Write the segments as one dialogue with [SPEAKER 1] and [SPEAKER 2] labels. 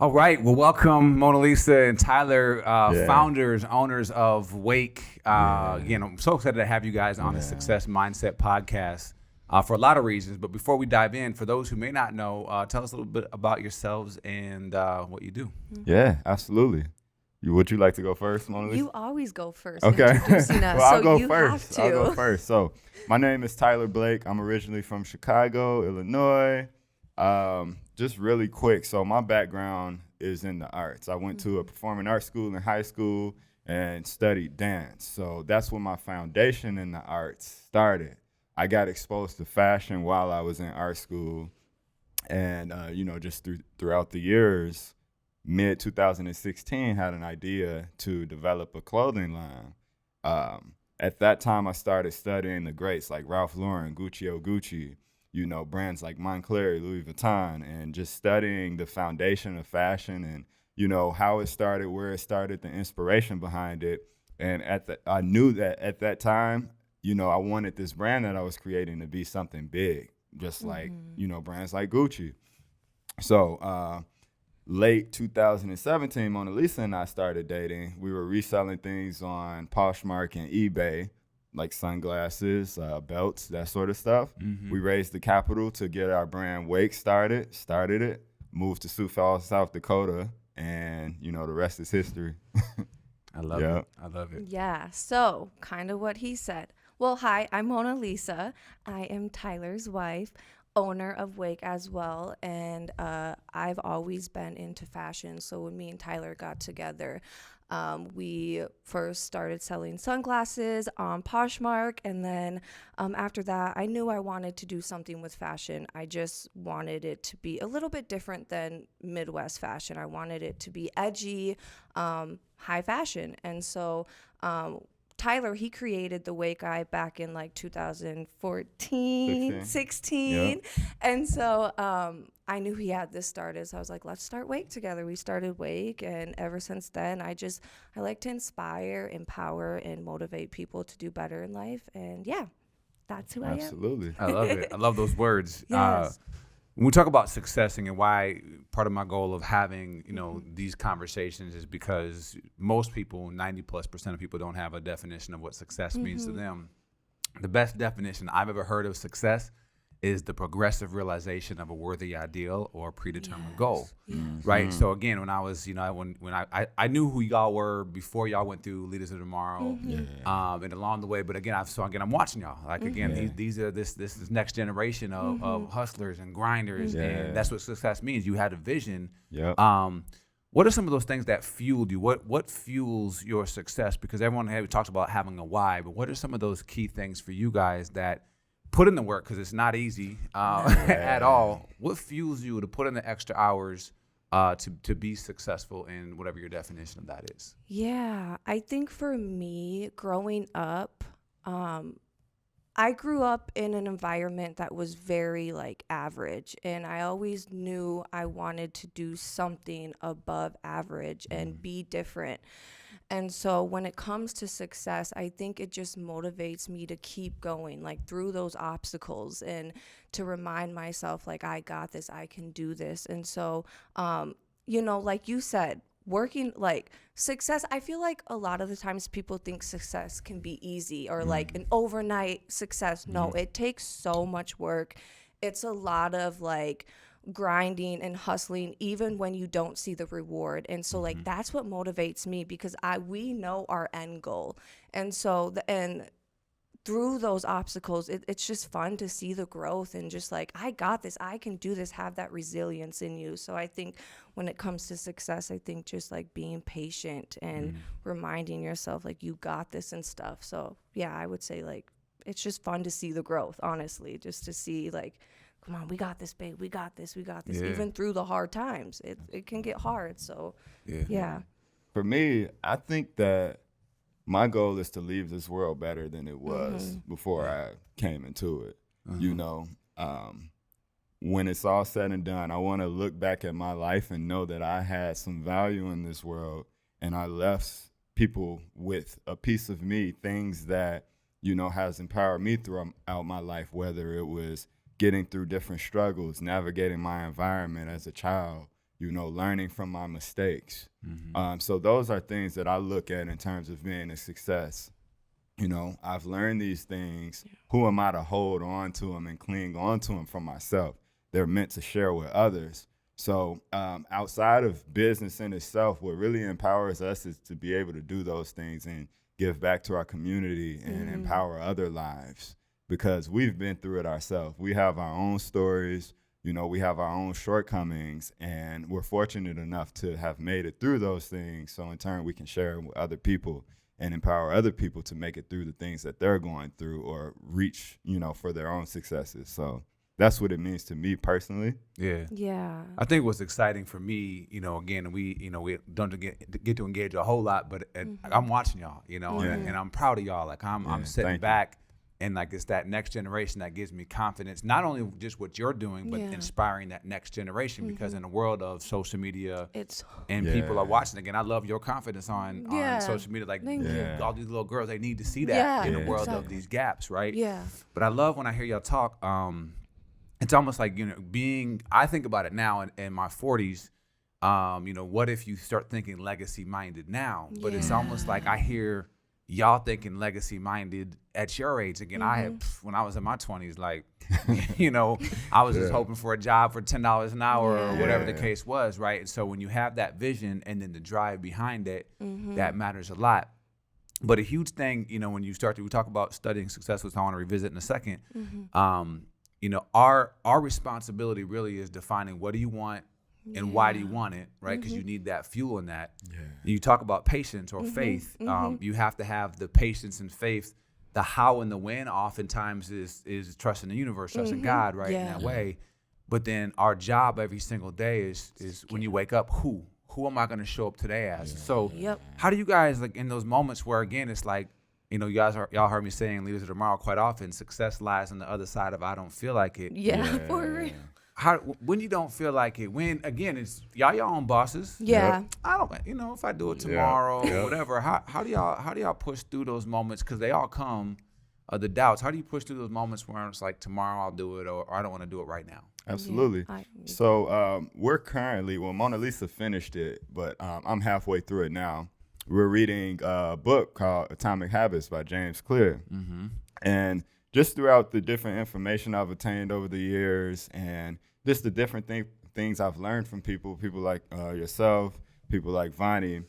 [SPEAKER 1] All right. Well, welcome, Monalisa and Tyler, founders, owners of Wake. Again, I'm so excited to have you guys on the Success Mindset podcast for a lot of reasons. But before we dive in, for those who may not know, tell us a little bit about yourselves and what you do.
[SPEAKER 2] Yeah, absolutely. Would you like to go first, Monalisa?
[SPEAKER 3] You always go first.
[SPEAKER 2] Okay.
[SPEAKER 3] Introducing us,
[SPEAKER 2] Well,
[SPEAKER 3] so
[SPEAKER 2] I'll go
[SPEAKER 3] you
[SPEAKER 2] first.
[SPEAKER 3] have to.
[SPEAKER 2] I'll go first. So my name is Tyler Blake. I'm originally from Chicago, Illinois. Just really quick. So my background is in the arts. I went to a performing arts school in high school and studied dance. So that's when my foundation in the arts started. I got exposed to fashion while I was in art school. And, just throughout the years, mid 2016, had an idea to develop a clothing line. At that time, I started studying the greats like Ralph Lauren, Gucci, brands like Moncler, Louis Vuitton, and just studying the foundation of fashion and, how it started, where it started, the inspiration behind it. And I knew that at that time, I wanted this brand that I was creating to be something big, just like, brands like Gucci. So late 2017, Monalisa and I started dating. We were reselling things on Poshmark and eBay, like sunglasses, belts, that sort of stuff. We raised the capital to get our brand Wake started it, moved to Sioux Falls, South Dakota, and, the rest is history.
[SPEAKER 1] I love it. I love it.
[SPEAKER 3] Yeah, so kind of what he said. Well, hi, I'm Monalisa. I am Tyler's wife, owner of Wake as well, and I've always been into fashion. So when me and Tyler got together, we first started selling sunglasses on Poshmark, and then after that, I knew I wanted to do something with fashion. I just wanted it to be a little bit different than Midwest fashion. I wanted it to be edgy, high fashion, and so Tyler, he created the Wake Eye back in like 2014, 16.
[SPEAKER 2] Yep.
[SPEAKER 3] And so I knew he had this started. So I was like, let's start Wake together. We started Wake. And ever since then, I like to inspire, empower, and motivate people to do better in life. And yeah, that's who
[SPEAKER 2] Absolutely.
[SPEAKER 1] I love it. I love those words.
[SPEAKER 3] Yes.
[SPEAKER 1] When we talk about successing and why part of my goal of having, these conversations is because most people, 90+% of people don't have a definition of what success means to them. The best definition I've ever heard of success is the progressive realization of a worthy ideal or predetermined goal, right? So again, when I was, when I knew who y'all were before y'all went through Leaders of Tomorrow, and along the way. But again, I'm watching y'all. Like again, these are this next generation of hustlers and grinders, and that's what success means. You had a vision.
[SPEAKER 2] Yep.
[SPEAKER 1] What are some of those things that fueled you? What fuels your success? Because everyone talks about having a why, but what are some of those key things for you guys that put in the work, because it's not easy at all? What fuels you to put in the extra hours to be successful in whatever your definition of that is?
[SPEAKER 3] Yeah, I think for me, growing up, I grew up in an environment that was very average, and I always knew I wanted to do something above average and be different. And so when it comes to success, I think it just motivates me to keep going, through those obstacles, and to remind myself, I got this, I can do this. And so, like you said, working success, I feel like a lot of the times people think success can be easy or an overnight success. No, it takes so much work. It's a lot of grinding and hustling even when you don't see the reward. And so that's what motivates me, because we know our end goal. And so through those obstacles, it's just fun to see the growth and just I got this, I can do this, have that resilience in you. So I think when it comes to success, I think just being patient and reminding yourself you got this and stuff. So yeah, I would say it's just fun to see the growth, honestly, just to see come on, we got this, babe, we got this.
[SPEAKER 1] Yeah.
[SPEAKER 3] Even through the hard times, it can get hard. So yeah.
[SPEAKER 2] For me, I think that my goal is to leave this world better than it was before I came into it. When it's all said and done, I want to look back at my life and know that I had some value in this world, and I left people with a piece of me, things that, has empowered me throughout my life, whether it was getting through different struggles, navigating my environment as a child, learning from my mistakes.
[SPEAKER 1] Mm-hmm.
[SPEAKER 2] So those are things that I look at in terms of being a success. I've learned these things. Who am I to hold on to them and cling on to them for myself? They're meant to share with others. So outside of business in itself, what really empowers us is to be able to do those things and give back to our community and empower other lives, because we've been through it ourselves. We have our own stories, we have our own shortcomings, and we're fortunate enough to have made it through those things. So in turn, we can share it with other people and empower other people to make it through the things that they're going through or reach, for their own successes. So that's what it means to me personally.
[SPEAKER 1] Yeah.
[SPEAKER 3] Yeah.
[SPEAKER 1] I think what's exciting for me, again, we don't get to engage a whole lot, but I'm watching y'all, and I'm proud of y'all. Like I'm sitting back, and like it's that next generation that gives me confidence, not only just what you're doing, but inspiring that next generation. Because in the world of social media, people are watching. Again, I love your confidence on social media. Like all these little girls, they need to see that in the world of these gaps, right?
[SPEAKER 3] Yeah.
[SPEAKER 1] But I love when I hear y'all talk. It's almost like, I think about it now in my 40s, what if you start thinking legacy minded now? But it's almost like I hear y'all thinking legacy minded at your age. Again, I had, when I was in my 20s, like, I was just hoping for a job for $10 an hour or whatever the case was, right? And so when you have that vision and then the drive behind it, that matters a lot. But a huge thing, when you we talk about studying success, which I want to revisit in a second, our responsibility really is defining what do you want and why do you want it, right? Because you need that fuel in that. Yeah. You talk about patience or faith. You have to have the patience and faith. The how and the when oftentimes is trusting the universe, trusting God, right, in that way. But then our job every single day is when you wake up, who am I going to show up today as? So how do you guys, like in those moments where, again, it's like, y'all heard me saying Leaders of Tomorrow quite often, success lies on the other side of I don't feel like it.
[SPEAKER 3] Yeah. For real.
[SPEAKER 1] When you don't feel like it, when, again, it's y'all your own bosses.
[SPEAKER 3] Yeah.
[SPEAKER 1] I don't, if I do it tomorrow or whatever, how do y'all push through those moments? Because they all come, the doubts. How do you push through those moments where it's like, tomorrow I'll do it or I don't want to do it right now?
[SPEAKER 2] Absolutely. So we're currently, Monalisa finished it, but I'm halfway through it now. We're reading a book called Atomic Habits by James Clear. And just throughout the different information I've attained over the years and just the different things I've learned from people like yourself, people like Vonnie,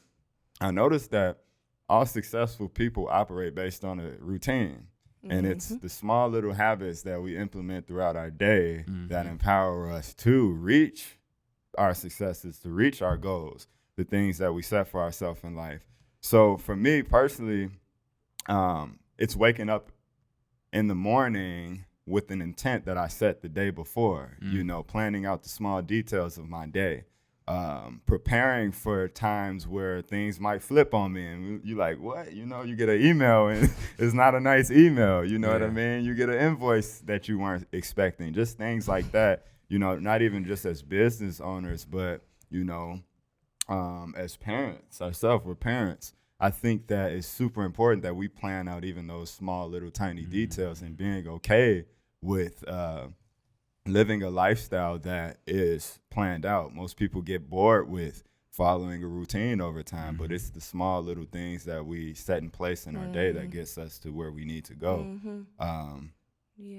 [SPEAKER 2] I noticed that all successful people operate based on a routine. And it's the small little habits that we implement throughout our day that empower us to reach our successes, to reach our goals, the things that we set for ourselves in life. So for me personally, it's waking up in the morning with an intent that I set the day before, planning out the small details of my day, preparing for times where things might flip on me and you're like, what? You get an email and it's not a nice email. You know what I mean? You get an invoice that you weren't expecting, just things like that, not even just as business owners, but, as parents ourselves, we're parents. I think that it's super important that we plan out even those small little tiny details and being okay with living a lifestyle that is planned out. Most people get bored with following a routine over time, but it's the small little things that we set in place in our day that gets us to where we need to go.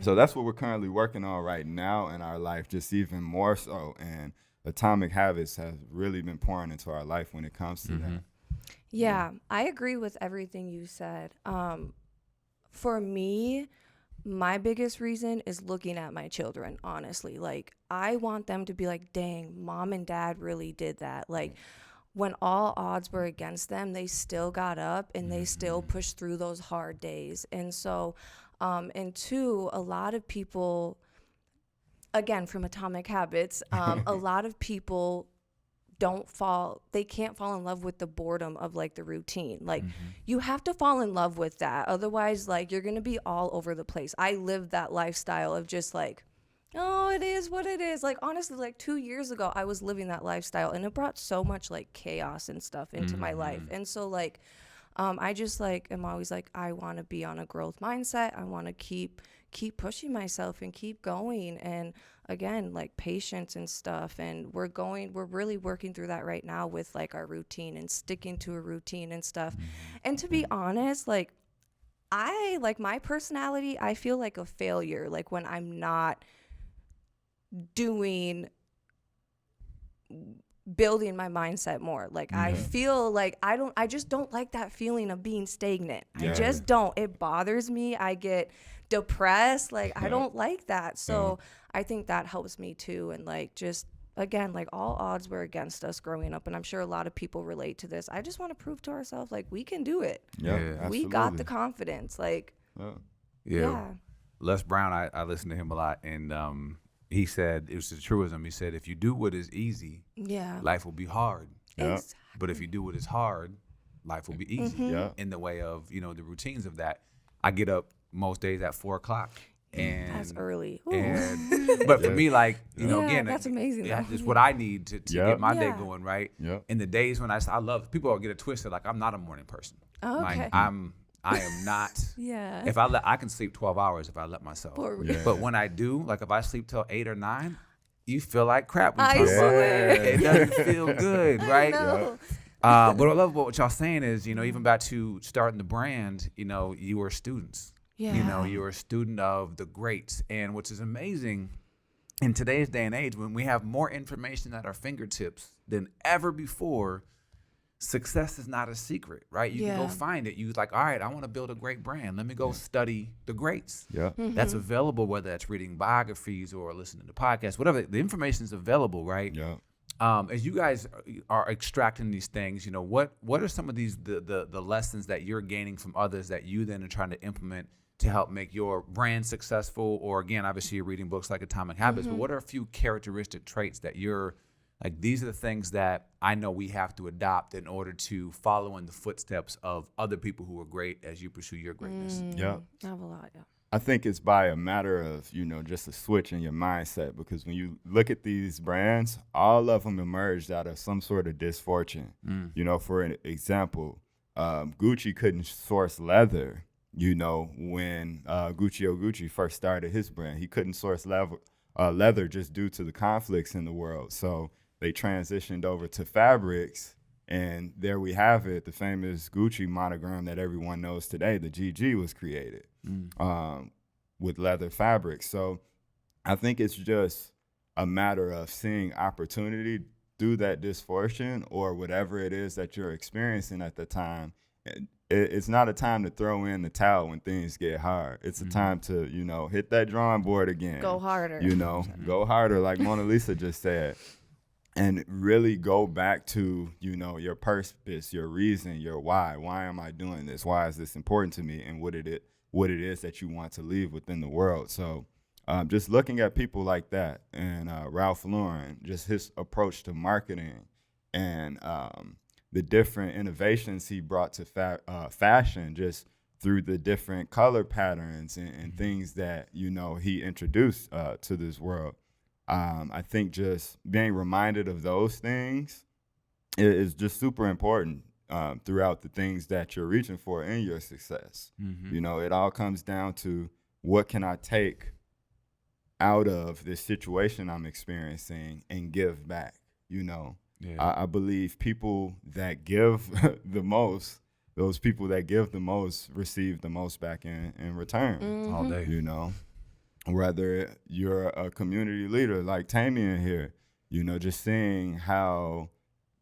[SPEAKER 2] So that's what we're currently working on right now in our life, just even more so. And Atomic Habits has really been pouring into our life when it comes to that.
[SPEAKER 3] Yeah, I agree with everything you said. For me, my biggest reason is looking at my children, honestly. Like, I want them to be like, dang, mom and dad really did that. Like, when all odds were against them, they still got up and they still pushed through those hard days. And so, and two, a lot of people, again, from Atomic Habits, a lot of people they can't fall in love with the boredom of like the routine. Like you have to fall in love with that. Otherwise, like you're going to be all over the place. I lived that lifestyle of just like, oh, it is what it is. Like, honestly, like 2 years ago, I was living that lifestyle and it brought so much like chaos and stuff into my life. And so like, I just like, am always like, I want to be on a growth mindset. I want to keep keep pushing myself and keep going. And again, like patience and stuff. And we're really working through that right now with like our routine and sticking to a routine and stuff. And to be honest, like my personality, I feel like a failure. Like when I'm not building my mindset more. Like I feel like I just don't like that feeling of being stagnant. I just don't. It bothers me. I get depressed. Like I don't like that. So I think that helps me too. And like just again, like all odds were against us growing up, and I'm sure a lot of people relate to this. I just want to prove to ourselves like we can do it.
[SPEAKER 2] Yeah,
[SPEAKER 3] We got the confidence. Like yeah.
[SPEAKER 1] Les Brown, I listen to him a lot, and he said, it was a truism. He said, if you do what is easy, life will be hard.
[SPEAKER 2] Yeah.
[SPEAKER 3] Exactly.
[SPEAKER 1] But if you do what is hard, life will be easy.
[SPEAKER 2] Yeah.
[SPEAKER 1] In the way of, the routines of that. I get up most days at 4 o'clock. And
[SPEAKER 3] That's early.
[SPEAKER 1] but for me, like, again,
[SPEAKER 3] that's amazing.
[SPEAKER 1] Yeah, it's what I need to get my day
[SPEAKER 3] Yeah.
[SPEAKER 1] going, right?
[SPEAKER 2] Yeah.
[SPEAKER 1] In the days when I love, people will get it twisted. Like, I'm not a morning person.
[SPEAKER 3] Oh, okay.
[SPEAKER 1] Like, I am not.
[SPEAKER 3] Yeah.
[SPEAKER 1] If I can sleep 12 hours if I let myself.
[SPEAKER 2] Yeah.
[SPEAKER 1] But when I do, like if I sleep till 8 or 9, you feel like crap. When
[SPEAKER 3] I
[SPEAKER 1] you talk about
[SPEAKER 3] swear.
[SPEAKER 1] it. It doesn't feel good, right?
[SPEAKER 3] No.
[SPEAKER 1] What I love about what y'all saying is, even back to starting the brand, you were students.
[SPEAKER 3] Yeah.
[SPEAKER 1] You're a student of the greats. And which is amazing in today's day and age, when we have more information at our fingertips than ever before, success is not a secret, right? You can go find it. You like, all right, I want to build a great brand. Let me go study the greats.
[SPEAKER 2] Yeah.
[SPEAKER 1] That's available, whether that's reading biographies or listening to podcasts, whatever. The information is available, right?
[SPEAKER 2] Yeah.
[SPEAKER 1] As you guys are extracting these things, what are some of these the lessons that you're gaining from others that you then are trying to implement to help make your brand successful? Or again, obviously you're reading books like Atomic Habits, but what are a few characteristic traits that you're like, these are the things that I know we have to adopt in order to follow in the footsteps of other people who are great as you pursue your greatness?
[SPEAKER 2] Yeah.
[SPEAKER 3] I have a lot, yeah.
[SPEAKER 2] I think it's by a matter of, just a switch in your mindset, because when you look at these brands, all of them emerged out of some sort of dysfortune. For an example, Gucci couldn't source leather, when Gucci first started his brand. He couldn't source leather just due to the conflicts in the world. So they transitioned over to fabrics, and there we have it, the famous Gucci monogram that everyone knows today. The GG was created with leather fabrics. So I think it's just a matter of seeing opportunity through that dysfortune or whatever it is that you're experiencing at the time. It's not a time to throw in the towel when things get hard. It's a time to, hit that drawing board again.
[SPEAKER 3] Go harder.
[SPEAKER 2] Go harder, like Monalisa just said. And really go back to, your purpose, your reason, your why. Why am I doing this? Why is this important to me? And what it is that you want to leave within the world. So just looking at people like that, and Ralph Lauren, just his approach to marketing and the different innovations he brought to fashion, just through the different color patterns and things that, he introduced to this world. I think just being reminded of those things is just super important throughout the things that you're reaching for in your success. It all comes down to, what can I take out of this situation I'm experiencing and give back? I believe people that give the most, those people that give the most receive the most back in return.
[SPEAKER 1] All day.
[SPEAKER 2] Whether you're a community leader like Tamian here, just seeing how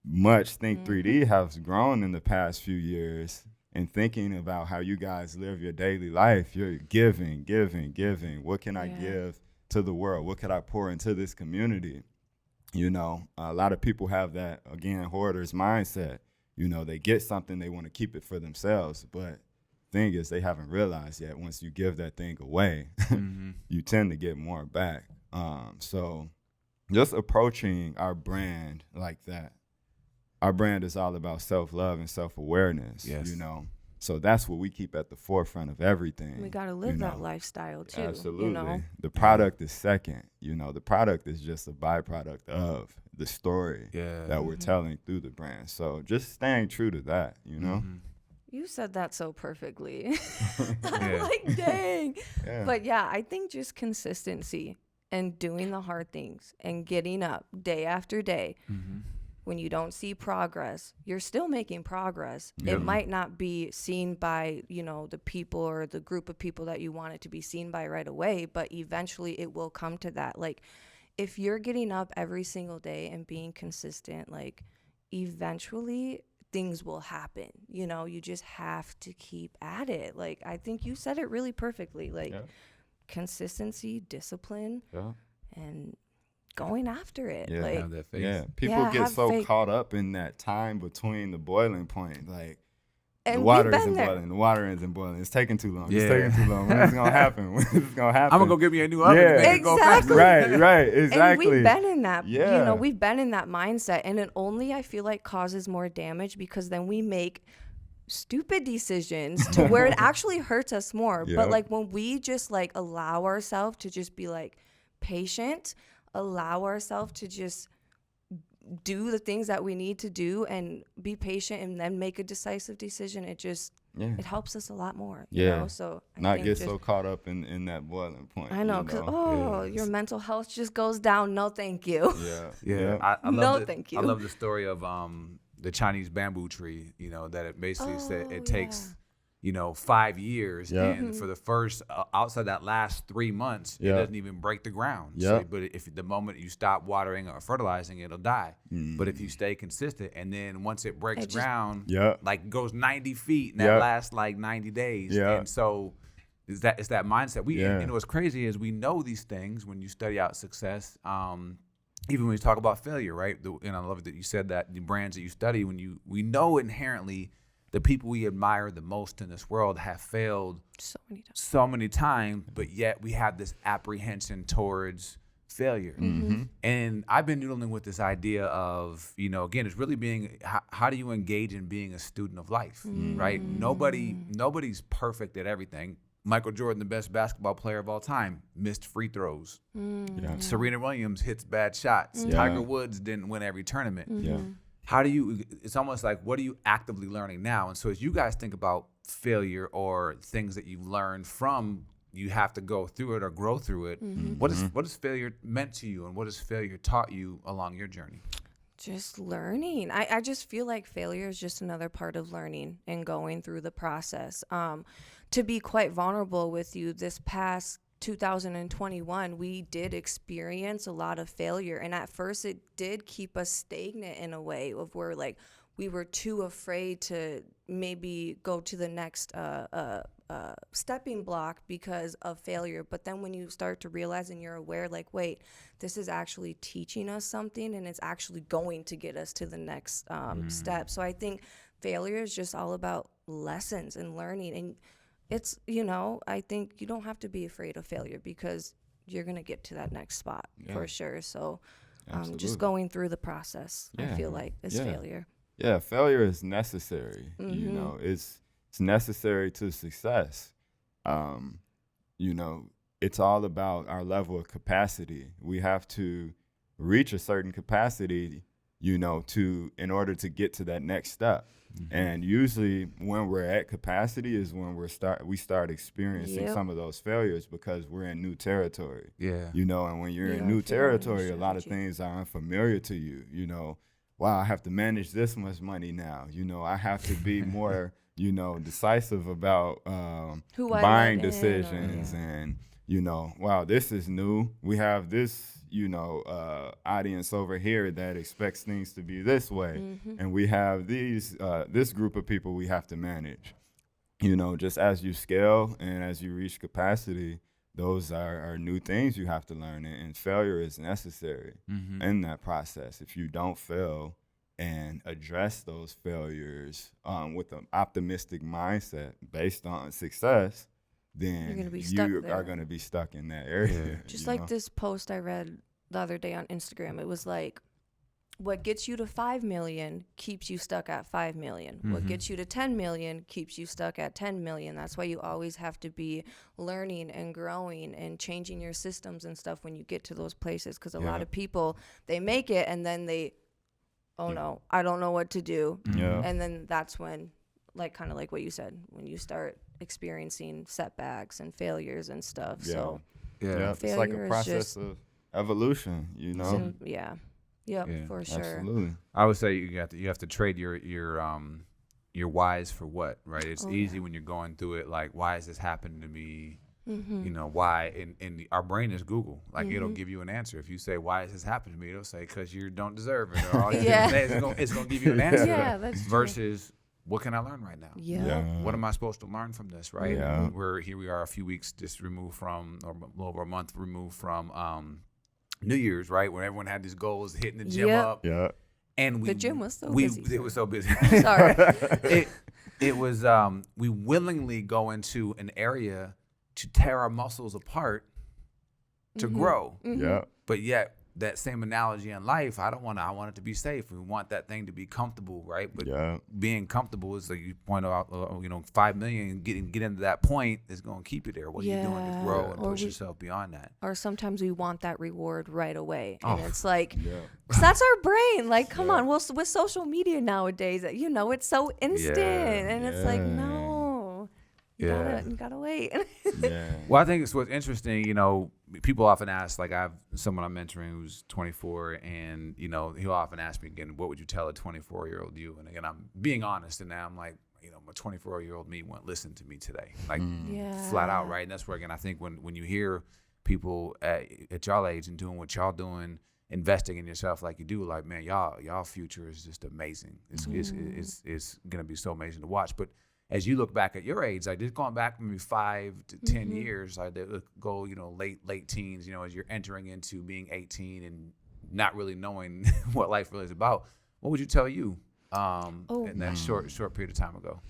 [SPEAKER 2] much Think 3D has grown in the past few years, and thinking about how you guys live your daily life. You're giving. What can I give to the world? What could I pour into this community? A lot of people have that, again, hoarder's mindset. They get something, they want to keep it for themselves, but thing is, they haven't realized yet, once you give that thing away, you tend to get more back. So just approaching our brand like that. Our brand is all about self-love and self-awareness, So that's what we keep at the forefront of everything.
[SPEAKER 3] We got to live that lifestyle too.
[SPEAKER 2] Absolutely. The product is second. The product is just a byproduct of the story that we're telling through the brand. So just staying true to that,
[SPEAKER 3] You said that so perfectly.
[SPEAKER 1] Yeah.
[SPEAKER 3] I'm like, dang.
[SPEAKER 2] Yeah.
[SPEAKER 3] But yeah, I think just consistency and doing the hard things and getting up day after day.
[SPEAKER 1] Mm-hmm.
[SPEAKER 3] When you don't see progress, you're still making progress.
[SPEAKER 1] Yep.
[SPEAKER 3] It might not be seen by, you know, the people or the group of people that you want it to be seen by right away, but eventually it will come to that. Like, if you're getting up every single day and being consistent, like, eventually things will happen. You know, you just have to keep at it. Like, I think you said it really perfectly. Like,
[SPEAKER 2] Yeah.
[SPEAKER 3] consistency, discipline,
[SPEAKER 2] Yeah.
[SPEAKER 3] and going after it.
[SPEAKER 2] Yeah.
[SPEAKER 3] Like,
[SPEAKER 1] Have that faith.
[SPEAKER 2] Yeah, people
[SPEAKER 3] Yeah,
[SPEAKER 2] get
[SPEAKER 3] have
[SPEAKER 2] so
[SPEAKER 3] faith.
[SPEAKER 2] caught up in that time between the boiling point. Like,
[SPEAKER 3] and
[SPEAKER 2] the
[SPEAKER 3] we've
[SPEAKER 2] water
[SPEAKER 3] been
[SPEAKER 2] isn't
[SPEAKER 3] there.
[SPEAKER 2] boiling. The water isn't boiling. It's taking too long.
[SPEAKER 1] Yeah.
[SPEAKER 2] It's taking too long. When is it gonna happen? When is it gonna happen?
[SPEAKER 1] I'm gonna go get me a new oven.
[SPEAKER 2] Yeah.
[SPEAKER 1] To make it go faster.
[SPEAKER 3] Exactly.
[SPEAKER 2] Right. Exactly.
[SPEAKER 3] And we've been in that, you
[SPEAKER 2] Yeah.
[SPEAKER 3] know, we've been in that mindset, and it only, I feel like, causes more damage because then we make stupid decisions to where it actually hurts us more.
[SPEAKER 2] Yep.
[SPEAKER 3] But like when we just like allow ourselves to just be like patient, allow ourselves to just do the things that we need to do and be patient and then make a decisive decision, it just
[SPEAKER 2] Yeah.
[SPEAKER 3] it helps us a lot more. You
[SPEAKER 2] Yeah.
[SPEAKER 3] know? So I
[SPEAKER 2] Not
[SPEAKER 3] think
[SPEAKER 2] get
[SPEAKER 3] just,
[SPEAKER 2] so caught up in that boiling point.
[SPEAKER 3] I know,
[SPEAKER 2] you
[SPEAKER 3] because your mental health just goes down. No, thank you.
[SPEAKER 2] Yeah.
[SPEAKER 1] Yeah, I
[SPEAKER 3] No,
[SPEAKER 1] love
[SPEAKER 3] thank
[SPEAKER 1] I
[SPEAKER 3] you.
[SPEAKER 1] love the story of the Chinese bamboo tree. You know that it basically said
[SPEAKER 3] Oh,
[SPEAKER 1] it takes 5 years,
[SPEAKER 2] Yeah.
[SPEAKER 1] and for the first outside that last 3 months, it
[SPEAKER 2] Yeah.
[SPEAKER 1] doesn't even break the ground.
[SPEAKER 2] Yeah.
[SPEAKER 1] So, but if the moment you stop watering or fertilizing, it'll die. But if you stay consistent, and then once it breaks
[SPEAKER 3] It just-
[SPEAKER 1] ground,
[SPEAKER 2] Yeah.
[SPEAKER 1] like goes 90 feet, and
[SPEAKER 2] Yeah.
[SPEAKER 1] that lasts like 90 days.
[SPEAKER 2] Yeah.
[SPEAKER 1] And so it's that mindset.
[SPEAKER 2] Yeah.
[SPEAKER 1] You know, what's crazy is we know these things when you study out success. Even when you talk about failure, right? And I love that you said that the brands that you study, we know inherently the people we admire the most in this world have failed
[SPEAKER 3] So many times.
[SPEAKER 1] so many times, but yet we have this apprehension towards failure.
[SPEAKER 2] Mm-hmm.
[SPEAKER 1] And I've been noodling with this idea of, again, it's really being, how do you engage in being a student of life, right? Nobody's perfect at everything. Michael Jordan, the best basketball player of all time, missed free throws.
[SPEAKER 2] Yeah.
[SPEAKER 1] Serena Williams hits bad shots.
[SPEAKER 2] Yeah.
[SPEAKER 1] Tiger Woods didn't win every tournament.
[SPEAKER 2] Yeah.
[SPEAKER 1] How do you, it's almost like, what are you actively learning now? And so as you guys think about failure or things that you've learned from, you have to go through it or grow through it, what is failure meant to you, and what has failure taught you along your journey?
[SPEAKER 3] Just learning. I just feel like failure is just another part of learning and going through the process. To be quite vulnerable with you, this past 2021, we did experience a lot of failure. And at first it did keep us stagnant in a way of where like we were too afraid to maybe go to the next stepping block because of failure. But then when you start to realize and you're aware, like, wait, this is actually teaching us something and it's actually going to get us to the next step. So I think failure is just all about lessons and learning. And it's, I think you don't have to be afraid of failure because you're going to get to that next spot for sure. So just going through the process, I feel like, is failure.
[SPEAKER 2] Yeah, failure is necessary. It's necessary to success. It's all about our level of capacity. We have to reach a certain capacity, in order to get to that next step. And usually when we're at capacity is when we start experiencing some of those failures because we're in new territory.
[SPEAKER 1] Yeah.
[SPEAKER 2] And when you're in new territory, a lot of things are unfamiliar to you. Wow, I have to manage this much money now. I have to be more, decisive about
[SPEAKER 3] Who I
[SPEAKER 2] buying
[SPEAKER 3] let in,
[SPEAKER 2] decisions and, wow, this is new. We have this, audience over here that expects things to be this way. And we have this group of people we have to manage. Just as you scale and as you reach capacity, those are new things you have to learn, and failure is necessary in that process. If you don't fail and address those failures with an optimistic mindset based on success, then you are going to be stuck in that area.
[SPEAKER 3] Just like this post I read the other day on Instagram, it was like, what gets you to 5 million keeps you stuck at 5 million. What gets you to 10 million keeps you stuck at 10 million. That's why you always have to be learning and growing and changing your systems and stuff when you get to those places. Because a lot of people, they make it and then they, oh no, I don't know what to do.
[SPEAKER 2] Yeah.
[SPEAKER 3] And then that's when like kind of like what you said, when you start experiencing setbacks and failures and stuff.
[SPEAKER 2] Yeah.
[SPEAKER 3] So
[SPEAKER 2] Yeah, it's like a
[SPEAKER 3] failure is
[SPEAKER 2] process
[SPEAKER 3] just-
[SPEAKER 2] of evolution, you know.
[SPEAKER 3] yeah. Yep,
[SPEAKER 1] Yeah.
[SPEAKER 3] for sure.
[SPEAKER 2] Absolutely.
[SPEAKER 1] I would say you have to trade your whys for what, right? It's easy when you're going through it, like, why is this happening to me?
[SPEAKER 3] Mm-hmm.
[SPEAKER 1] You know, why? And our brain is Google. Like, it'll give you an answer. If you say, why is this happening to me? It'll say, because you don't deserve it. Or all you
[SPEAKER 3] Yeah.
[SPEAKER 1] it's going to give you an answer.
[SPEAKER 3] Yeah, that's true.
[SPEAKER 1] Versus, what can I learn right now?
[SPEAKER 3] Yeah.
[SPEAKER 1] What am I supposed to learn from this, right?
[SPEAKER 2] Yeah.
[SPEAKER 1] Here we are a few weeks just removed from, or a little over a month removed from New Year's, right? When everyone had these goals, hitting the gym
[SPEAKER 3] Yep.
[SPEAKER 1] up.
[SPEAKER 2] Yeah.
[SPEAKER 1] And
[SPEAKER 3] The gym was so busy.
[SPEAKER 1] It was so busy.
[SPEAKER 3] Sorry.
[SPEAKER 1] It was, we willingly go into an area to tear our muscles apart to grow.
[SPEAKER 2] Yeah.
[SPEAKER 1] But yet, that same analogy in life, I want it to be safe. We want that thing to be comfortable, right? But
[SPEAKER 2] Yeah.
[SPEAKER 1] being comfortable is, like you point out, 5 million, get into that point is going to keep you there. What you're doing is grow and
[SPEAKER 3] Or
[SPEAKER 1] push
[SPEAKER 3] we-
[SPEAKER 1] yourself beyond that.
[SPEAKER 3] Or sometimes we want that reward right away.
[SPEAKER 1] Oh.
[SPEAKER 3] And it's like,
[SPEAKER 2] Yeah.
[SPEAKER 3] 'cause that's our brain. Like, come on. Well, with social media nowadays, it's so instant. And it's like,
[SPEAKER 2] Yeah.
[SPEAKER 3] no. You gotta wait.
[SPEAKER 2] Yeah.
[SPEAKER 1] Well, I think it's what's interesting, people often ask, like I have someone I'm mentoring who's 24 and, he'll often ask me again, what would you tell a 24-year-old you? And again, I'm being honest and now I'm like, my 24-year-old me won't listen to me today. Like flat out, right? And that's where, again, I think when you hear people at y'all age and doing what y'all doing, investing in yourself like you do, like, man, y'all future is just amazing. It's going to be so amazing to watch. But as you look back at your age, like just going back maybe 5 to 10 years, like they go, late teens, as you're entering into being 18 and not really knowing what life really is about, what would you tell you in that short period of time ago?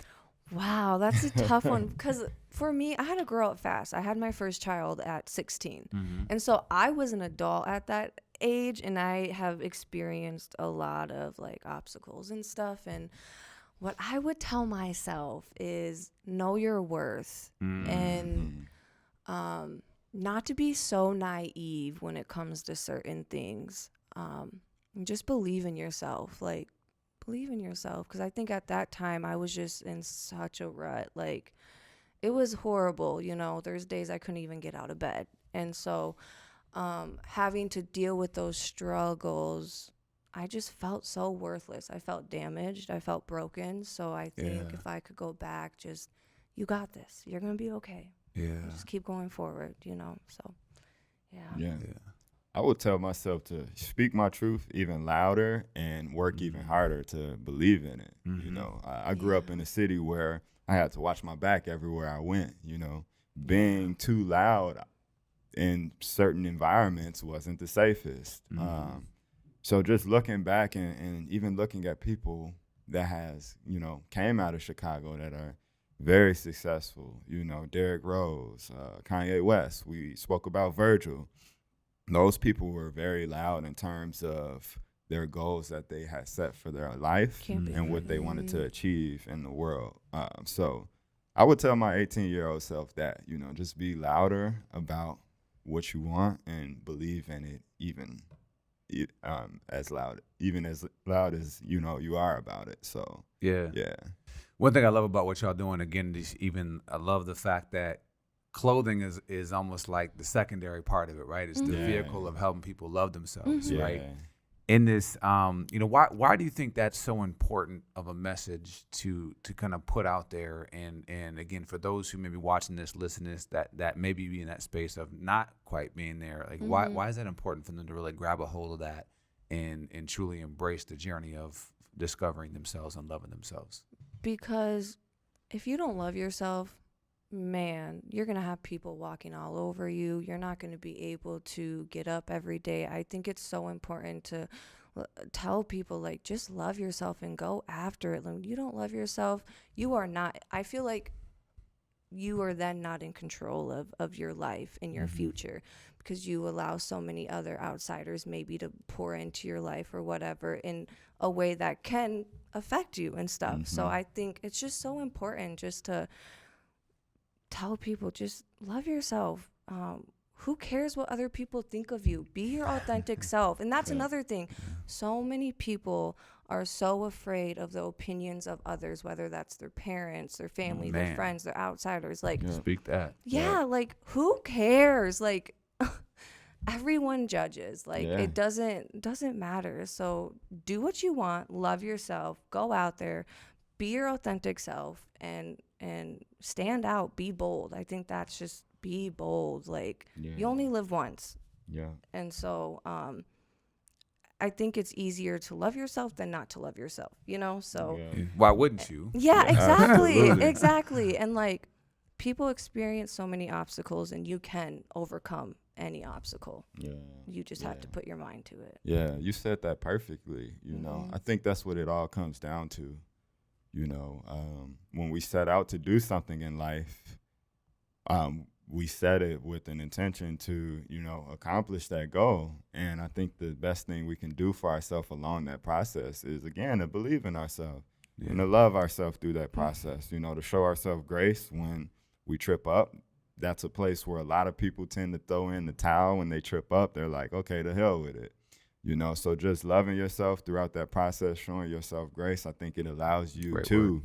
[SPEAKER 3] Wow, that's a tough one. Because for me, I had to grow up fast. I had my first child at 16. And so I was an adult at that age, and I have experienced a lot of like obstacles and stuff. And what I would tell myself is know your worth and not to be so naive when it comes to certain things. Just believe in yourself. Like, believe in yourself. Because I think at that time I was just in such a rut. Like, it was horrible. There's days I couldn't even get out of bed. And so having to deal with those struggles, I just felt so worthless. I felt damaged. I felt broken. So I think if I could go back, just, you got this. You're going to be okay.
[SPEAKER 1] Yeah.
[SPEAKER 3] Just keep going forward, So,
[SPEAKER 2] Yeah. I would tell myself to speak my truth even louder and work even harder to believe in it. I grew up in a city where I had to watch my back everywhere I went. Being too loud in certain environments wasn't the safest. So just looking back and even looking at people that has, came out of Chicago that are very successful, Derrick Rose, Kanye West, we spoke about Virgil. Those people were very loud in terms of their goals that they had set for their life and what they wanted to achieve in the world. So I would tell my 18-year-old self that, just be louder about what you want and believe in it as loud as you are about it. So yeah.
[SPEAKER 1] One thing I love about what y'all doing, again, I love the fact that clothing is almost like the secondary part of it, right? It's the vehicle of helping people love themselves, right? In this, why do you think that's so important of a message to kind of put out there? And again, for those who may be watching this, listening to this, that maybe be in that space of not quite being there, like why is that important for them to really grab a hold of that and truly embrace the journey of discovering themselves and loving themselves?
[SPEAKER 3] Because if you don't love yourself, man, you're going to have people walking all over you. You're not going to be able to get up every day. I think it's so important to tell people, like, just love yourself and go after it. When you don't love yourself, you are not, I feel like you are then not in control of your life and your future, because you allow so many other outsiders maybe to pour into your life or whatever in a way that can affect you and stuff. So I think it's just so important just to tell people, just love yourself. who cares what other people think of you? Be your authentic self. And that's another thing. So many people are so afraid of the opinions of others, whether that's their parents, their family, their friends, their outsiders. Like,
[SPEAKER 1] Speak that.
[SPEAKER 3] like, who cares? Like, everyone judges. Like, it doesn't matter. So do what you want, love yourself, go out there, be your authentic self, and stand out, be bold. I think that's just, be bold. Like, you only live once.
[SPEAKER 2] Yeah.
[SPEAKER 3] And so I think it's easier to love yourself than not to love yourself, you know? So
[SPEAKER 1] why wouldn't you?
[SPEAKER 3] yeah, exactly.
[SPEAKER 2] Absolutely.
[SPEAKER 3] Exactly. And like, people experience so many obstacles, and you can overcome any obstacle.
[SPEAKER 2] Yeah.
[SPEAKER 3] You just have to put your mind to it.
[SPEAKER 2] Yeah, you said that perfectly. You know, I think that's what it all comes down to. You know, when we set out to do something in life, we set it with an intention to, you know, accomplish that goal. And I think the best thing we can do for ourselves along that process is, again, to believe in ourselves and to love ourselves through that process, you know, to show ourselves grace when we trip up. That's a place where a lot of people tend to throw in the towel when they trip up. They're like, okay, to hell with it. You know, so just loving yourself throughout that process, showing yourself grace, I think it allows you to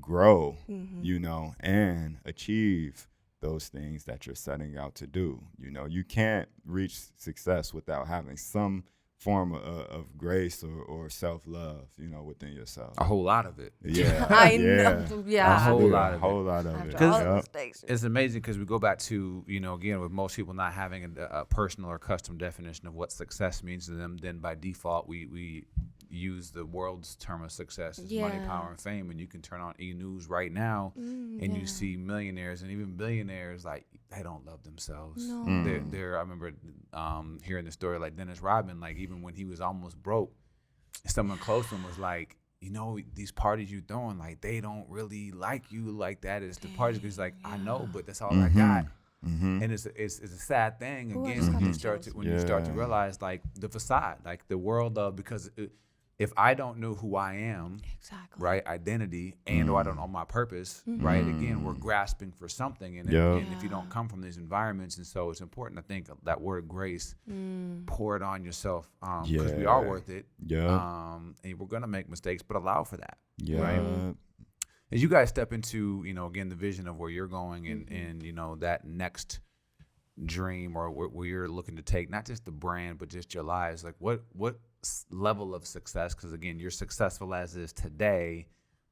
[SPEAKER 2] grow, you know, and achieve those things that you're setting out to do. You know, you can't reach success without having some form of grace or self-love, you know, within yourself.
[SPEAKER 1] A whole lot of it.
[SPEAKER 2] Yeah.
[SPEAKER 3] I know. Yeah.
[SPEAKER 1] A whole lot of it.
[SPEAKER 2] A whole lot of it.
[SPEAKER 3] After all the
[SPEAKER 2] Yep.
[SPEAKER 3] mistakes.
[SPEAKER 1] It's amazing because we go back to, you know, again, with most people not having a personal or custom definition of what success means to them, then by default we use the world's term of success as money, power, and fame. And you can turn on E-News right now and you see millionaires and even billionaires, like, they don't love themselves.
[SPEAKER 3] No.
[SPEAKER 1] They're I remember hearing the story, like Dennis Rodman, like even when he was almost broke, someone close to him was like, you know, these parties you throwing, like, they don't really like you like that. It's the parties. He's like, I know, but that's all I got. And it's a sad thing, again, when you start to realize, like, the facade, like the world of, because if I don't know who I am, right, identity, and or I don't know my purpose, right, again, we're grasping for something, and if you don't come from these environments, and so it's important, I think, that word grace, pour it on yourself, because we are worth it, and we're gonna make mistakes, but allow for that, right? As you guys step into, you know, again, the vision of where you're going and you know, that next dream or where you're looking to take not just the brand but just your lives, like what level of success, because again, you're successful as is today,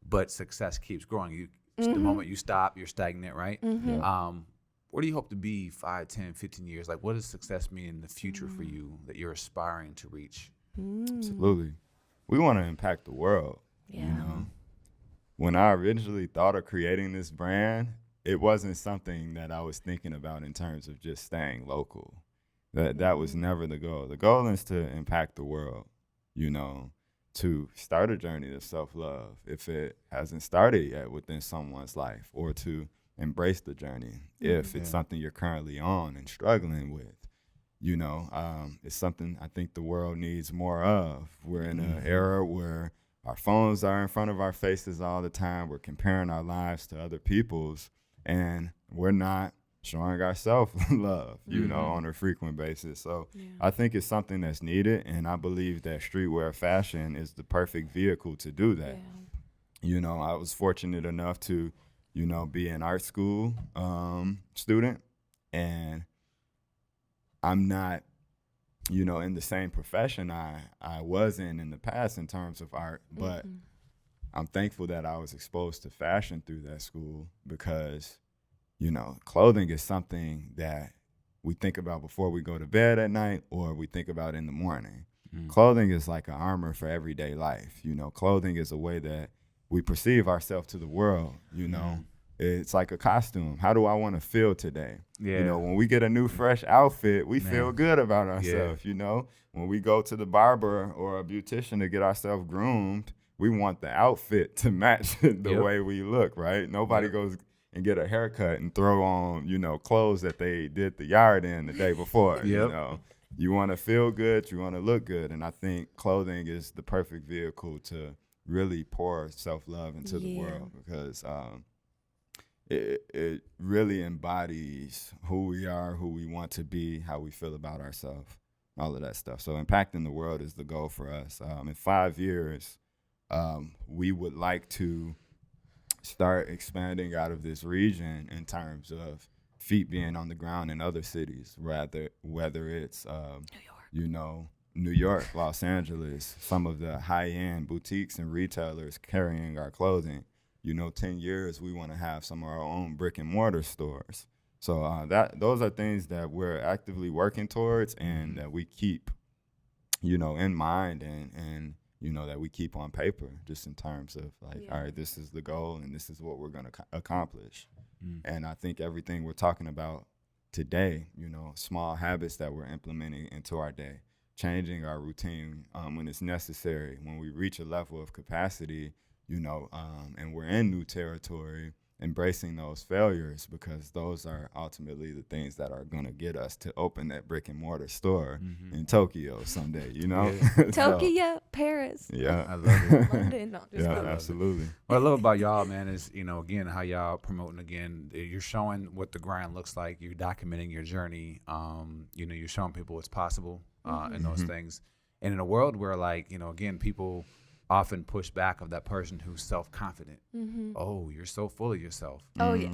[SPEAKER 1] but success keeps growing. The moment you stop, you're stagnant, right? Where do you hope to be 5, 10, 15 years? Like, what does success mean in the future for you that you're aspiring to reach?
[SPEAKER 2] Absolutely. We want to impact the world. You know, when I originally thought of creating this brand, it wasn't something that I was thinking about in terms of just staying local. That was never the goal. The goal is to impact the world, you know, to start a journey of self-love if it hasn't started yet within someone's life, or to embrace the journey if it's something you're currently on and struggling with. You know, it's something I think the world needs more of. We're in an era where our phones are in front of our faces all the time. We're comparing our lives to other people's, and we're not showing ourselves love, you know, on a frequent basis. So I think it's something that's needed, and I believe that streetwear fashion is the perfect vehicle to do that. You know, I was fortunate enough to, you know, be an art school student, and I'm not, you know, in the same profession I was in the past in terms of art, but I'm thankful that I was exposed to fashion through that school, because, you know, clothing is something that we think about before we go to bed at night, or we think about in the morning. Clothing is like an armor for everyday life. You know, clothing is a way that we perceive ourselves to the world, you know. It's like a costume. How do I want to feel today? You know, when we get a new fresh outfit, we feel good about ourselves, you know. When we go to the barber or a beautician to get ourselves groomed, we want the outfit to match the way we look, right? Nobody goes and get a haircut and throw on, you know, clothes that they did the yard in the day before, you know. You want to feel good, you want to look good, and I think clothing is the perfect vehicle to really pour self-love into the world, because it really embodies who we are, who we want to be, how we feel about ourselves, all of that stuff. So impacting the world is the goal for us. In 5 years, we would like to start expanding out of this region in terms of feet being on the ground in other cities, whether it's New York, Los Angeles, some of the high-end boutiques and retailers carrying our clothing. 10 years, we want to have some of our own brick and mortar stores. So those are things that we're actively working towards and that we keep, in mind and that we keep on paper, just in terms of like, all right, this is the goal and this is what we're going to accomplish. And I think everything we're talking about today, small habits that we're implementing into our day, changing our routine when it's necessary, when we reach a level of capacity, and we're in new territory, embracing those failures, because those are ultimately the things that are going to get us to open that brick and mortar store in Tokyo someday,
[SPEAKER 3] Tokyo, Paris.
[SPEAKER 2] Yeah.
[SPEAKER 1] I love it.
[SPEAKER 3] London. No, just
[SPEAKER 2] Yeah,
[SPEAKER 3] kidding.
[SPEAKER 2] absolutely.
[SPEAKER 1] What I love about y'all, man, is, again, how y'all promoting, again, you're showing what the grind looks like. You're documenting your journey. You're showing people what's possible in those things. And in a world where, like, again, people often push back of that person who's self-confident. Oh, you're so full of yourself.
[SPEAKER 3] Oh, yeah.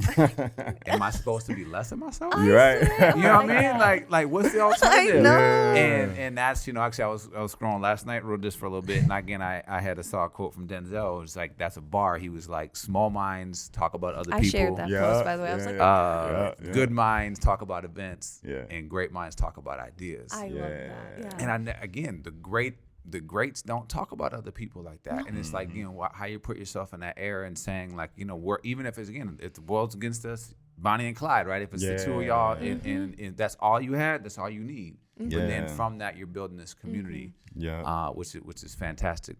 [SPEAKER 1] Am I supposed to be less of myself?
[SPEAKER 2] You're right.
[SPEAKER 1] You know what I mean? Like what's the alternative?
[SPEAKER 3] I know.
[SPEAKER 1] And that's, actually I was scrolling last night, wrote this for a little bit, and again I saw a quote from Denzel. It's like, that's a bar. He was like, small minds talk about other people.
[SPEAKER 3] I shared that post, by the way. I was like,
[SPEAKER 1] Good minds talk about events,
[SPEAKER 2] Yeah.
[SPEAKER 1] and great minds talk about ideas.
[SPEAKER 3] I love that. Yeah.
[SPEAKER 1] And again, the greats don't talk about other people like that. And it's like, how you put yourself in that era and saying, like, we're, even if it's, again, if the world's against us, Bonnie and Clyde, right? If it's the two of y'all and that's all you had, that's all you need. But then from that, you're building this community, which is fantastic.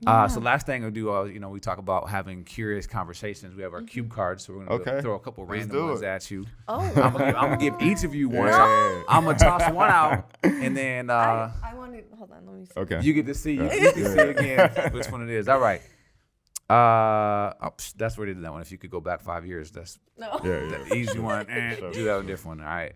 [SPEAKER 1] So last thing I'll do, we talk about having curious conversations. We have our cube cards, so we're going to throw a couple random ones at you.
[SPEAKER 3] Oh.
[SPEAKER 1] I'm gonna give each of you one.
[SPEAKER 2] Yeah.
[SPEAKER 1] I'm going to toss one out, and then
[SPEAKER 3] I want to, hold on, let me see.
[SPEAKER 2] Okay.
[SPEAKER 1] you get to see again which one it is. All right. That's where they did that one. If you could go back 5 years, that's
[SPEAKER 3] No.
[SPEAKER 1] the easy one. Do that one different one. All right.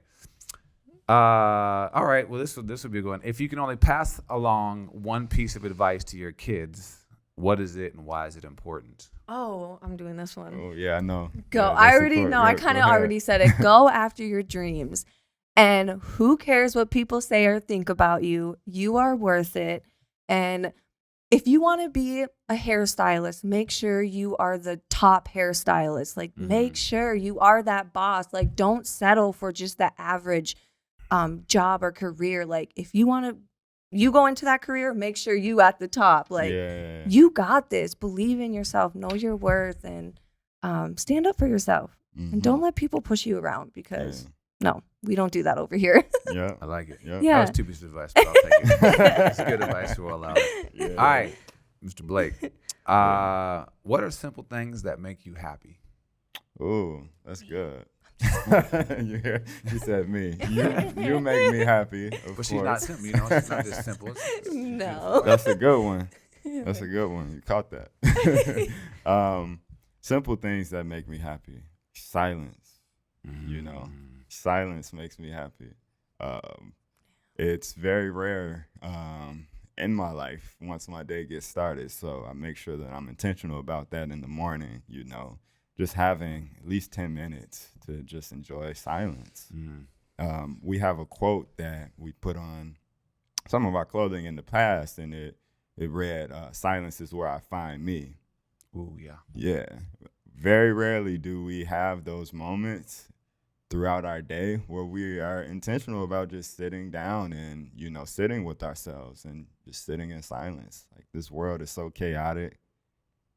[SPEAKER 1] All right. Well, this would be a good one. If you can only pass along one piece of advice to your kids, what is it and why is it important?
[SPEAKER 3] Oh, I'm doing this one.
[SPEAKER 2] Oh, yeah, I know.
[SPEAKER 3] Go.
[SPEAKER 2] Yeah,
[SPEAKER 3] I
[SPEAKER 2] that's
[SPEAKER 3] already
[SPEAKER 2] important.
[SPEAKER 3] know. I
[SPEAKER 2] Yeah,
[SPEAKER 3] kind of
[SPEAKER 2] go ahead.
[SPEAKER 3] already said it. Go after your dreams. And who cares what people say or think about you? You are worth it. And if you want to be a hairstylist, make sure you are the top hairstylist. Like, make sure you are that boss. Like, don't settle for just the average job or career. Like, if you want to, you go into that career, make sure you at the top. Like, you got this. Believe in yourself. Know your worth, and stand up for yourself. And don't let people push you around, because no, we don't do that over here.
[SPEAKER 2] Yeah.
[SPEAKER 1] I like it.
[SPEAKER 2] Yeah.
[SPEAKER 3] Yeah.
[SPEAKER 1] That was 2 pieces of advice, but I'll take it. It's good advice. We'll allow it.
[SPEAKER 2] Yeah.
[SPEAKER 1] All right, Mr. Blake. What are simple things that make you happy?
[SPEAKER 2] Ooh, that's good. You said me. You make me happy, of
[SPEAKER 1] But
[SPEAKER 2] course.
[SPEAKER 1] she's not simple. It's not just simple.
[SPEAKER 3] No.
[SPEAKER 2] That's a good one. That's a good one. You caught that. Simple things that make me happy. Silence. Silence makes me happy. It's very rare in my life once my day gets started. So I make sure that I'm intentional about that in the morning, just having at least 10 minutes to just enjoy silence. We have a quote that we put on some of our clothing in the past, and it read, silence is where I find me.
[SPEAKER 1] Ooh, yeah.
[SPEAKER 2] Yeah. Very rarely do we have those moments throughout our day where we are intentional about just sitting down and, sitting with ourselves and just sitting in silence. Like, this world is so chaotic,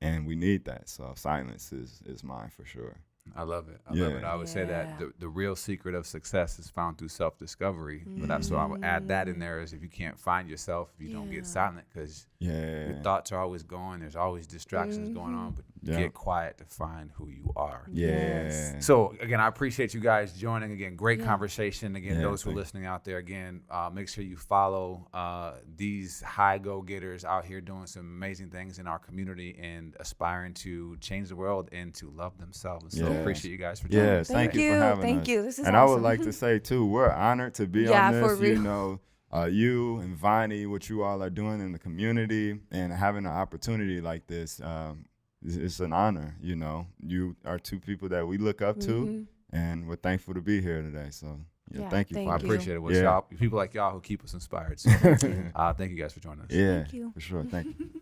[SPEAKER 2] and we need that. So silence is mine for sure.
[SPEAKER 1] I love it. I love it. I would say that the real secret of success is found through self-discovery. But that's why I would add that in there, is if you can't find yourself, if you don't get silent, because your thoughts are always going. There's always distractions going on. But get quiet to find who you are.
[SPEAKER 2] Yeah.
[SPEAKER 1] So again, I appreciate you guys joining. Again, great
[SPEAKER 3] Yeah.
[SPEAKER 1] conversation. Again,
[SPEAKER 2] Yeah,
[SPEAKER 1] those who are listening out there, again, make sure you follow these high go-getters out here doing some amazing things in our community and aspiring to change the world and to love themselves. So
[SPEAKER 2] Yeah.
[SPEAKER 1] appreciate you guys for joining.
[SPEAKER 2] Yeah,
[SPEAKER 1] us.
[SPEAKER 2] thank you for having us.
[SPEAKER 3] Thank you. This is
[SPEAKER 2] and
[SPEAKER 3] awesome.
[SPEAKER 2] I would like to say too, we're honored to be
[SPEAKER 3] Yeah,
[SPEAKER 2] on
[SPEAKER 3] for
[SPEAKER 2] this.
[SPEAKER 3] real.
[SPEAKER 2] You know, you and Viney, what you all are doing in the community, and having an opportunity like this, it's an honor. You know, you are two people that we look up to, and we're thankful to be here today. So
[SPEAKER 3] Yeah,
[SPEAKER 2] thank you.
[SPEAKER 3] thank
[SPEAKER 1] Well, I
[SPEAKER 2] for
[SPEAKER 3] you.
[SPEAKER 1] appreciate it. Well,
[SPEAKER 2] Yeah.
[SPEAKER 1] y'all, people like y'all who keep us inspired. So thank you guys for joining us.
[SPEAKER 2] Yeah,
[SPEAKER 3] Thank you.
[SPEAKER 2] for sure. Thank you.